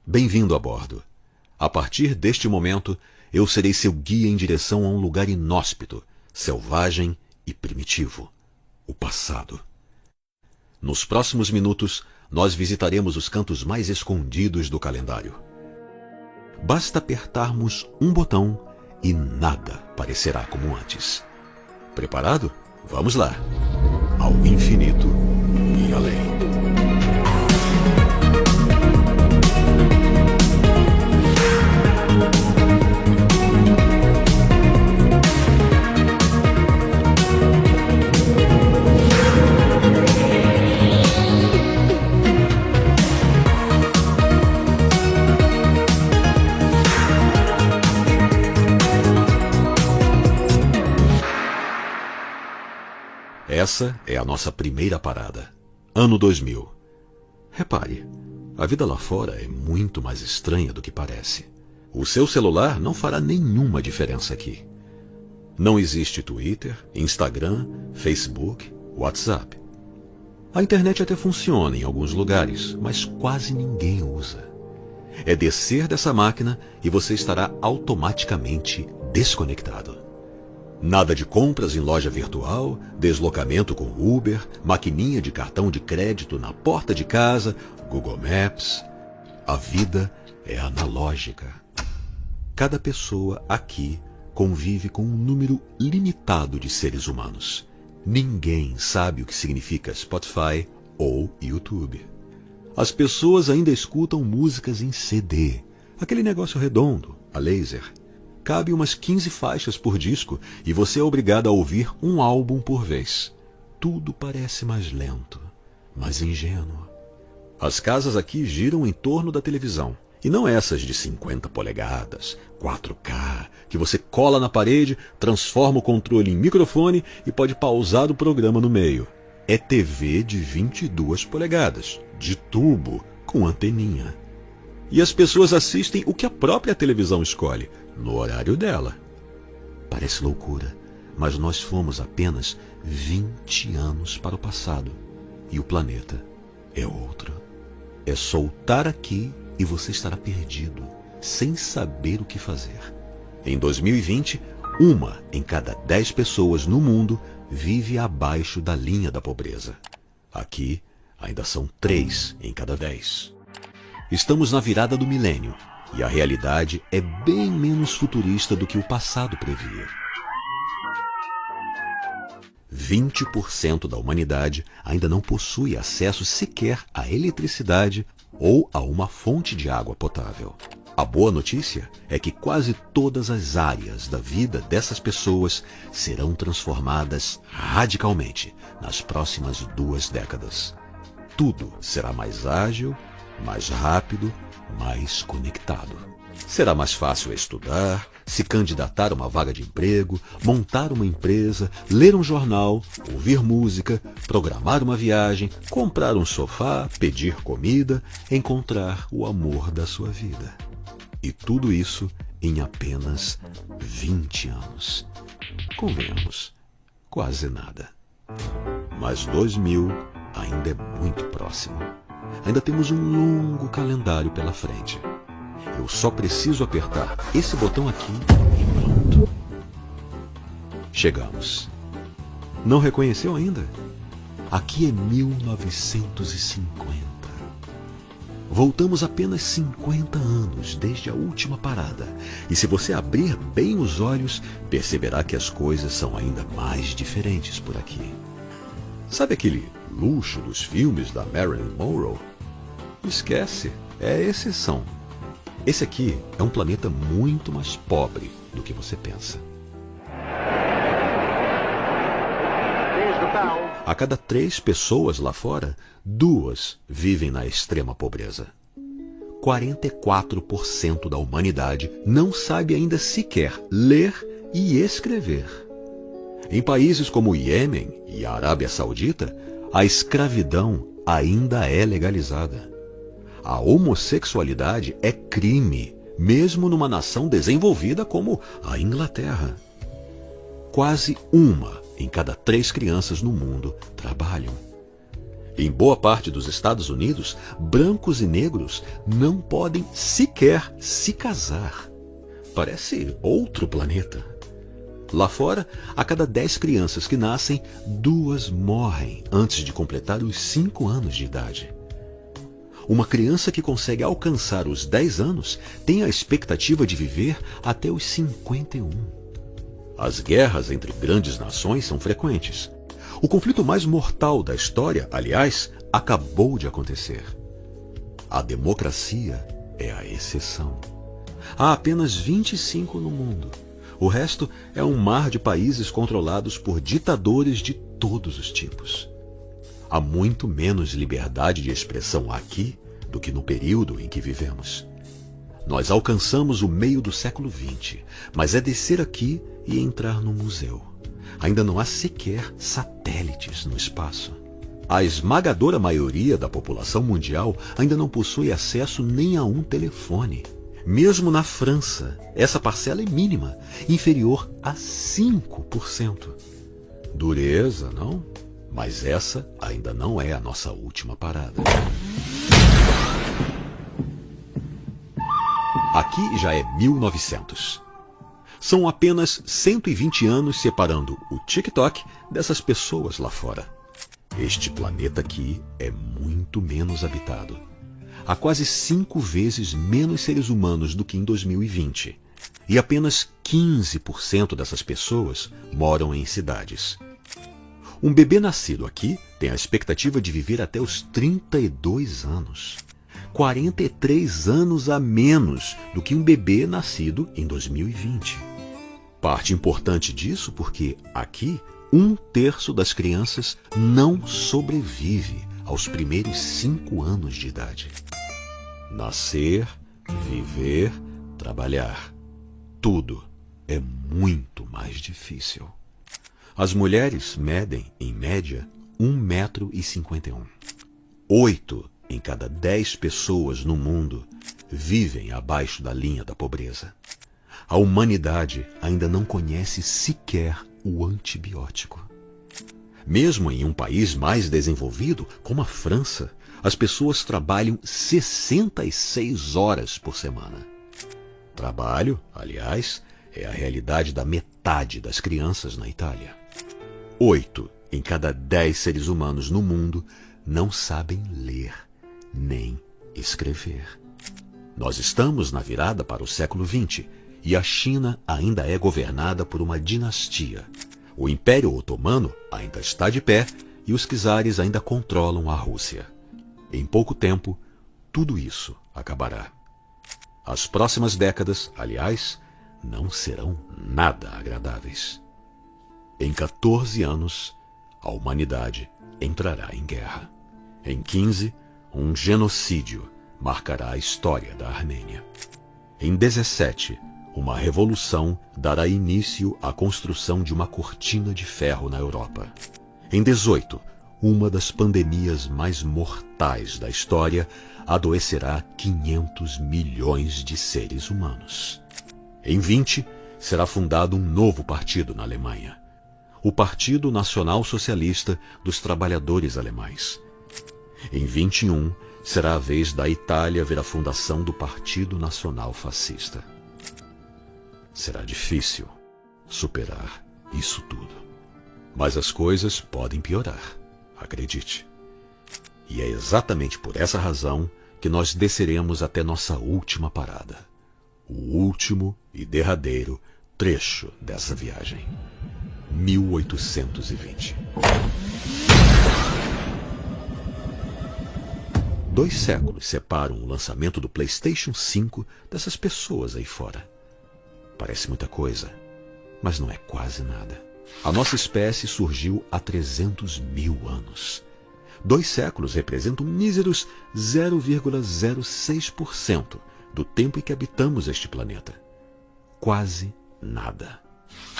Bem-vindo a bordo. A partir deste momento, eu serei seu guia em direção a um lugar inóspito, selvagem e primitivo, o passado. Nos próximos minutos, nós visitaremos os cantos mais escondidos do calendário. Basta apertarmos um botão e nada parecerá como antes. Preparado? Vamos lá! Ao infinito e além. Essa é a nossa primeira parada. Ano 2000. Repare, a vida lá fora é muito mais estranha do que parece. O seu celular não fará nenhuma diferença aqui. Não existe Twitter, Instagram, Facebook, WhatsApp. A internet até funciona em alguns lugares, mas quase ninguém usa. É descer dessa máquina e você estará automaticamente desconectado. Nada de compras em loja virtual, deslocamento com Uber, maquininha de cartão de crédito na porta de casa, Google Maps. A vida é analógica. Cada pessoa aqui convive com um número limitado de seres humanos. Ninguém sabe o que significa Spotify ou YouTube. As pessoas ainda escutam músicas em CD, aquele negócio redondo, a laser. Cabe umas 15 faixas por disco e você é obrigado a ouvir um álbum por vez. Tudo parece mais lento, mais ingênuo. As casas aqui giram em torno da televisão. E não essas de 50 polegadas, 4K, que você cola na parede, transforma o controle em microfone e pode pausar o programa no meio. É TV de 22 polegadas, de tubo, com anteninha. E as pessoas assistem o que a própria televisão escolhe, no horário dela. Parece loucura, mas nós fomos apenas 20 anos para o passado. E o planeta é outro. É soltar aqui e você estará perdido, sem saber o que fazer. Em 2020, 1 em cada 10 pessoas no mundo vive abaixo da linha da pobreza. Aqui, ainda são 3 em cada 10. Estamos na virada do milênio e a realidade é bem menos futurista do que o passado previa. 20% da humanidade ainda não possui acesso sequer à eletricidade ou a uma fonte de água potável. A boa notícia é que quase todas as áreas da vida dessas pessoas serão transformadas radicalmente nas próximas 2 décadas. Tudo será mais ágil, mais rápido, mais conectado. Será mais fácil estudar, se candidatar a uma vaga de emprego, montar uma empresa, ler um jornal, ouvir música, programar uma viagem, comprar um sofá, pedir comida, encontrar o amor da sua vida. E tudo isso em apenas 20 anos. Convenhamos, quase nada. Mas 2000 ainda é muito próximo. Ainda temos um longo calendário pela frente. Eu só preciso apertar esse botão aqui e pronto. Chegamos. Não reconheceu ainda? Aqui é 1950. Voltamos apenas 50 anos desde a última parada. E se você abrir bem os olhos, perceberá que as coisas são ainda mais diferentes por aqui. Sabe aquele luxo dos filmes da Marilyn Monroe? Esquece, é exceção. Esse aqui é um planeta muito mais pobre do que você pensa. A cada 3 pessoas lá fora, 2 vivem na extrema pobreza. 44% da humanidade não sabe ainda sequer ler e escrever. Em países como o Iêmen e a Arábia Saudita, a escravidão ainda é legalizada. A homossexualidade é crime, mesmo numa nação desenvolvida como a Inglaterra. Quase 1 em cada 3 crianças no mundo trabalham. Em boa parte dos Estados Unidos, brancos e negros não podem sequer se casar. Parece outro planeta. Lá fora, a cada 10 crianças que nascem, 2 morrem antes de completar os 5 anos de idade. Uma criança que consegue alcançar os 10 anos tem a expectativa de viver até os 51. As guerras entre grandes nações são frequentes. O conflito mais mortal da história, aliás, acabou de acontecer. A democracia é a exceção. Há apenas 25 no mundo. O resto é um mar de países controlados por ditadores de todos os tipos. Há muito menos liberdade de expressão aqui do que no período em que vivemos. Nós alcançamos o meio do século XX, mas é descer aqui e entrar no museu. Ainda não há sequer satélites no espaço. A esmagadora maioria da população mundial ainda não possui acesso nem a um telefone. Mesmo na França, essa parcela é mínima, inferior a 5%. Dureza, não? Mas essa ainda não é a nossa última parada. Aqui já é 1900. São apenas 120 anos separando o TikTok dessas pessoas lá fora. Este planeta aqui é muito menos habitado. Há quase 5 vezes menos seres humanos do que em 2020. E apenas 15% dessas pessoas moram em cidades. Um bebê nascido aqui tem a expectativa de viver até os 32 anos. 43 anos a menos do que um bebê nascido em 2020. Parte importante disso porque aqui 1/3 das crianças não sobrevive aos primeiros 5 anos de idade. Nascer, viver, trabalhar. Tudo é muito mais difícil. As mulheres medem, em média, 1,51 m. 8 em cada 10 pessoas no mundo vivem abaixo da linha da pobreza. A humanidade ainda não conhece sequer o antibiótico. Mesmo em um país mais desenvolvido, como a França, as pessoas trabalham 66 horas por semana. Trabalho, aliás, é a realidade da metade das crianças na Itália. 8 em cada 10 seres humanos no mundo não sabem ler nem escrever. Nós estamos na virada para o século XX e a China ainda é governada por uma dinastia. O Império Otomano ainda está de pé e os czares ainda controlam a Rússia. Em pouco tempo, tudo isso acabará. As próximas décadas, aliás, não serão nada agradáveis. Em 14 anos, a humanidade entrará em guerra. Em 15, um genocídio marcará a história da Armênia. Em 17, uma revolução dará início à construção de uma cortina de ferro na Europa. Em 18, uma das pandemias mais mortais da história adoecerá 500 milhões de seres humanos. Em 20, será fundado um novo partido na Alemanha, o Partido Nacional Socialista dos Trabalhadores Alemães. Em 21, será a vez da Itália ver a fundação do Partido Nacional Fascista. Será difícil superar isso tudo. Mas as coisas podem piorar, acredite. E é exatamente por essa razão que nós desceremos até nossa última parada. O último e derradeiro trecho dessa viagem. 1820. 2 séculos separam o lançamento do PlayStation 5 dessas pessoas aí fora. Parece muita coisa, mas não é quase nada. A nossa espécie surgiu há 300 mil anos. 2 séculos representam míseros 0,06% do tempo em que habitamos este planeta. Quase nada.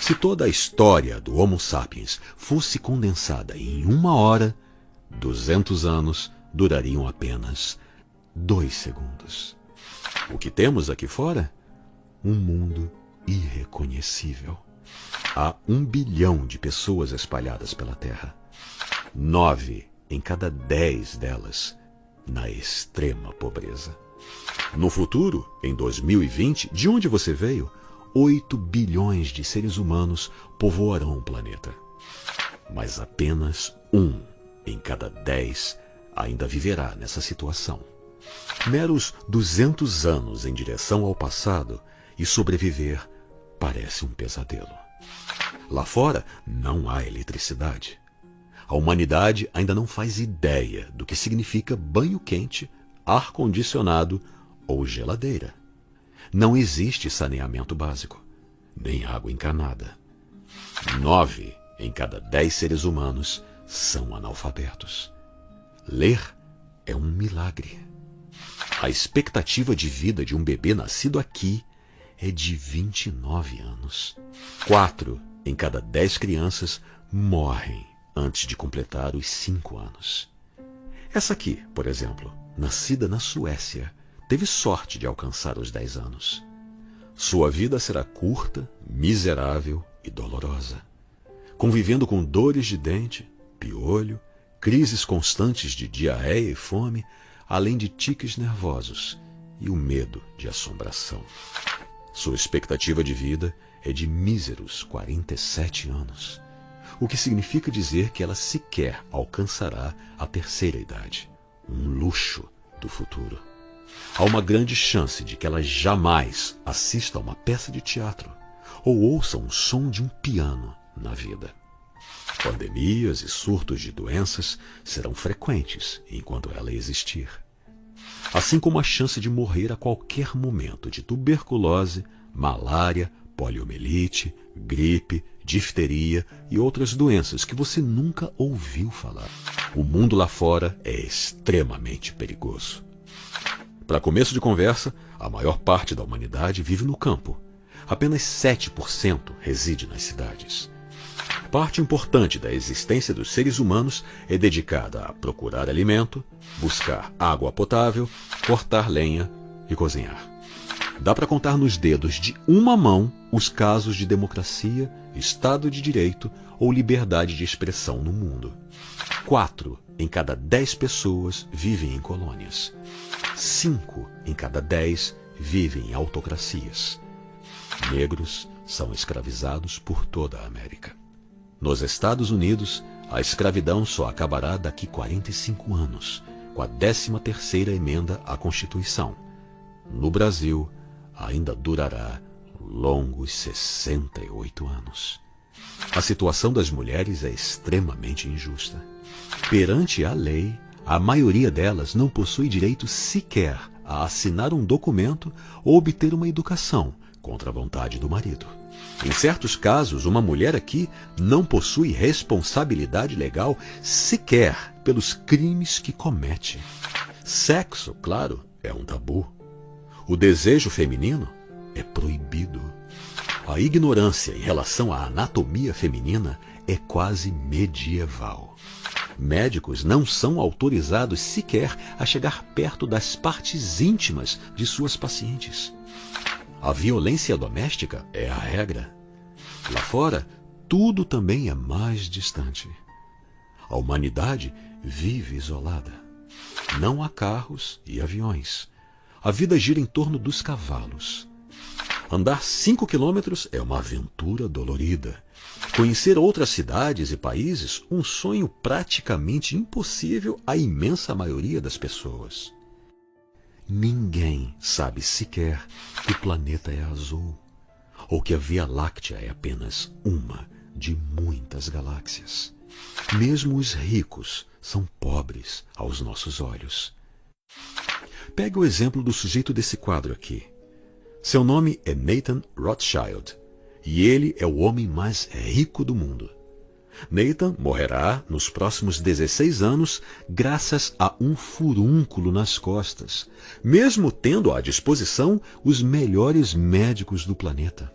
Se toda a história do Homo sapiens fosse condensada em 1 hora, 200 anos durariam apenas 2 segundos. O que temos aqui fora? Um mundo irreconhecível. Há 1 bilhão de pessoas espalhadas pela Terra. 9 em cada 10 delas na extrema pobreza. No futuro, em 2020, de onde você veio, 8 bilhões de seres humanos povoarão o planeta. Mas apenas 1 em cada 10 ainda viverá nessa situação. Meros 200 anos em direção ao passado e sobreviver parece um pesadelo. Lá fora não há eletricidade. A humanidade ainda não faz ideia do que significa banho quente, ar-condicionado ou geladeira. Não existe saneamento básico, nem água encanada. 9 em cada 10 seres humanos são analfabetos. Ler é um milagre. A expectativa de vida de um bebê nascido aqui é de 29 anos. 4 em cada 10 crianças morrem antes de completar os 5 anos. Essa aqui, por exemplo, nascida na Suécia, teve sorte de alcançar os 10 anos. Sua vida será curta, miserável e dolorosa, convivendo com dores de dente, piolho, crises constantes de diarreia e fome, além de tiques nervosos e o medo de assombração. Sua expectativa de vida é de míseros 47 anos, o que significa dizer que ela sequer alcançará a terceira idade, um luxo do futuro. Há uma grande chance de que ela jamais assista a uma peça de teatro ou ouça um som de um piano na vida. Pandemias e surtos de doenças serão frequentes enquanto ela existir. Assim como a chance de morrer a qualquer momento de tuberculose, malária, poliomielite, gripe, difteria e outras doenças que você nunca ouviu falar. O mundo lá fora é extremamente perigoso. Para começo de conversa, a maior parte da humanidade vive no campo. Apenas 7% reside nas cidades. Parte importante da existência dos seres humanos é dedicada a procurar alimento, buscar água potável, cortar lenha e cozinhar. Dá para contar nos dedos de uma mão os casos de democracia, Estado de Direito ou liberdade de expressão no mundo. 4 em cada 10 pessoas vivem em colônias. 5 em cada 10 vivem em autocracias. Negros são escravizados por toda a América. Nos Estados Unidos, a escravidão só acabará daqui 45 anos, com a 13ª emenda à Constituição. No Brasil, ainda durará longos 68 anos. A situação das mulheres é extremamente injusta. Perante a lei, a maioria delas não possui direito sequer a assinar um documento ou obter uma educação contra a vontade do marido. Em certos casos, uma mulher aqui não possui responsabilidade legal sequer pelos crimes que comete. Sexo, claro, é um tabu. O desejo feminino é proibido. A ignorância em relação à anatomia feminina é quase medieval. Médicos não são autorizados sequer a chegar perto das partes íntimas de suas pacientes. A violência doméstica é a regra. Lá fora, tudo também é mais distante. A humanidade vive isolada. Não há carros e aviões. A vida gira em torno dos cavalos. Andar 5 quilômetros é uma aventura dolorida. Conhecer outras cidades e países, um sonho praticamente impossível à imensa maioria das pessoas. Ninguém sabe sequer que o planeta é azul, ou que a Via Láctea é apenas uma de muitas galáxias. Mesmo os ricos são pobres aos nossos olhos. Pegue o exemplo do sujeito desse quadro aqui. Seu nome é Nathan Rothschild, e ele é o homem mais rico do mundo. Nathan morrerá nos próximos 16 anos graças a um furúnculo nas costas, mesmo tendo à disposição os melhores médicos do planeta.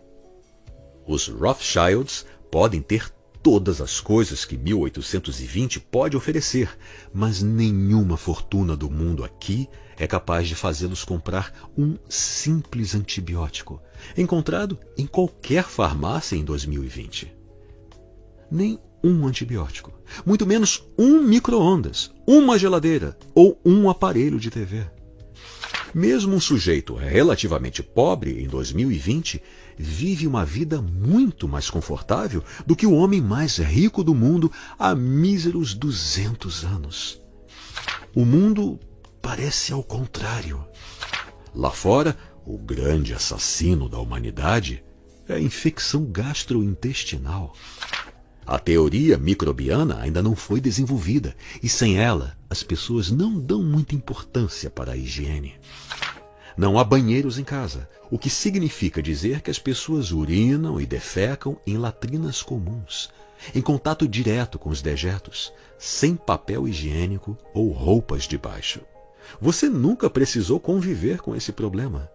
Os Rothschilds podem ter todas as coisas que 1820 pode oferecer, mas nenhuma fortuna do mundo aqui é capaz de fazê-los comprar um simples antibiótico, encontrado em qualquer farmácia em 2020. Nem um antibiótico, muito menos um micro-ondas, uma geladeira ou um aparelho de TV. Mesmo um sujeito relativamente pobre em 2020 vive uma vida muito mais confortável do que o homem mais rico do mundo há míseros 200 anos. O mundo parece ao contrário. Lá fora, o grande assassino da humanidade é a infecção gastrointestinal. A teoria microbiana ainda não foi desenvolvida e, sem ela, as pessoas não dão muita importância para a higiene. Não há banheiros em casa, o que significa dizer que as pessoas urinam e defecam em latrinas comuns, em contato direto com os dejetos, sem papel higiênico ou roupas de baixo. Você nunca precisou conviver com esse problema.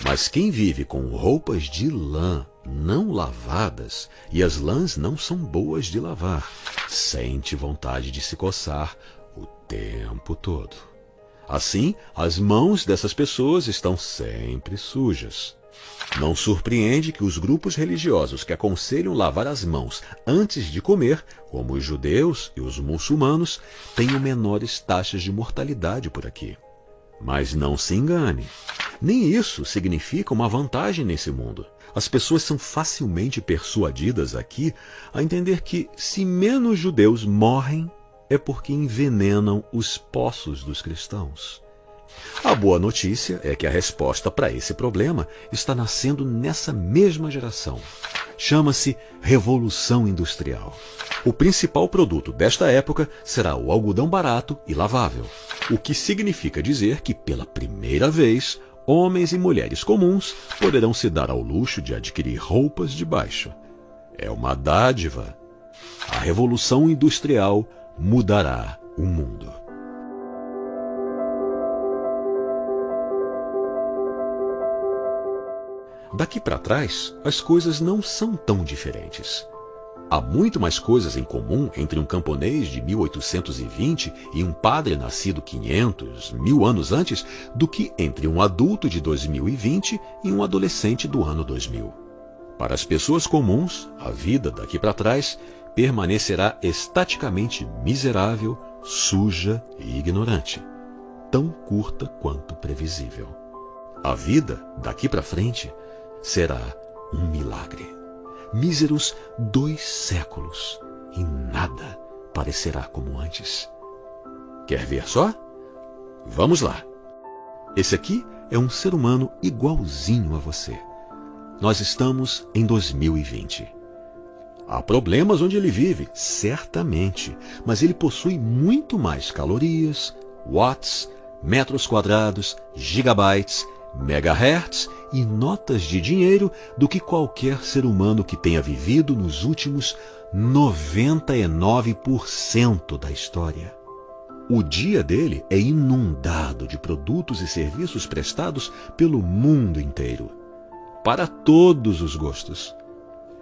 Mas quem vive com roupas de lã não lavadas, e as lãs não são boas de lavar, sente vontade de se coçar o tempo todo. Assim, as mãos dessas pessoas estão sempre sujas. Não surpreende que os grupos religiosos que aconselham lavar as mãos antes de comer, como os judeus e os muçulmanos, tenham menores taxas de mortalidade por aqui. Mas não se engane, nem isso significa uma vantagem nesse mundo. As pessoas são facilmente persuadidas aqui a entender que, se menos judeus morrem, é porque envenenam os poços dos cristãos. A boa notícia é que a resposta para esse problema está nascendo nessa mesma geração. Chama-se Revolução Industrial. O principal produto desta época será o algodão barato e lavável, o que significa dizer que, pela primeira vez, homens e mulheres comuns poderão se dar ao luxo de adquirir roupas de baixo. É uma dádiva. A Revolução Industrial mudará o mundo. Daqui para trás, as coisas não são tão diferentes. Há muito mais coisas em comum entre um camponês de 1820 e um padre nascido 500, 1000 anos antes do que entre um adulto de 2020 e um adolescente do ano 2000. Para as pessoas comuns, a vida daqui para trás permanecerá estaticamente miserável, suja e ignorante, tão curta quanto previsível. A vida daqui para frente será um milagre. Míseros 2 séculos e nada parecerá como antes. Quer ver só? Vamos lá. Esse aqui é um ser humano igualzinho a você. Nós estamos em 2020. Há problemas onde ele vive, certamente, mas ele possui muito mais calorias, watts, metros quadrados, gigabytes, megahertz e notas de dinheiro do que qualquer ser humano que tenha vivido nos últimos 99% da história. O dia dele é inundado de produtos e serviços prestados pelo mundo inteiro, para todos os gostos.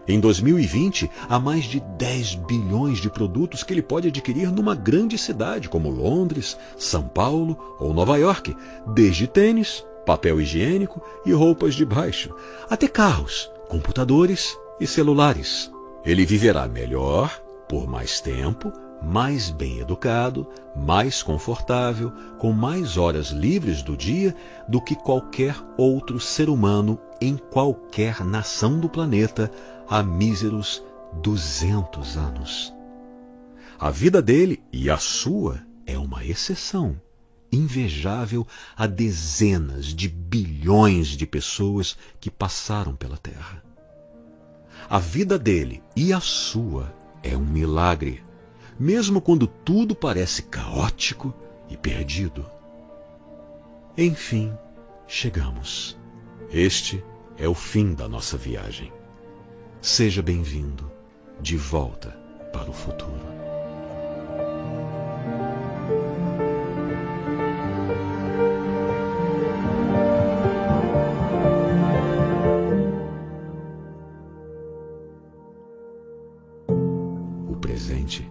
Em 2020, há mais de 10 bilhões de produtos que ele pode adquirir numa grande cidade como Londres, São Paulo ou Nova York, desde tênis, papel higiênico e roupas de baixo, até carros, computadores e celulares. Ele viverá melhor, por mais tempo, mais bem educado, mais confortável, com mais horas livres do dia do que qualquer outro ser humano em qualquer nação do planeta há míseros 200 anos. A vida dele e a sua é uma exceção, invejável a dezenas de bilhões de pessoas que passaram pela Terra. A vida dele e a sua é um milagre, mesmo quando tudo parece caótico e perdido. Enfim, chegamos. Este é o fim da nossa viagem. Seja bem-vindo de volta para o futuro. O presente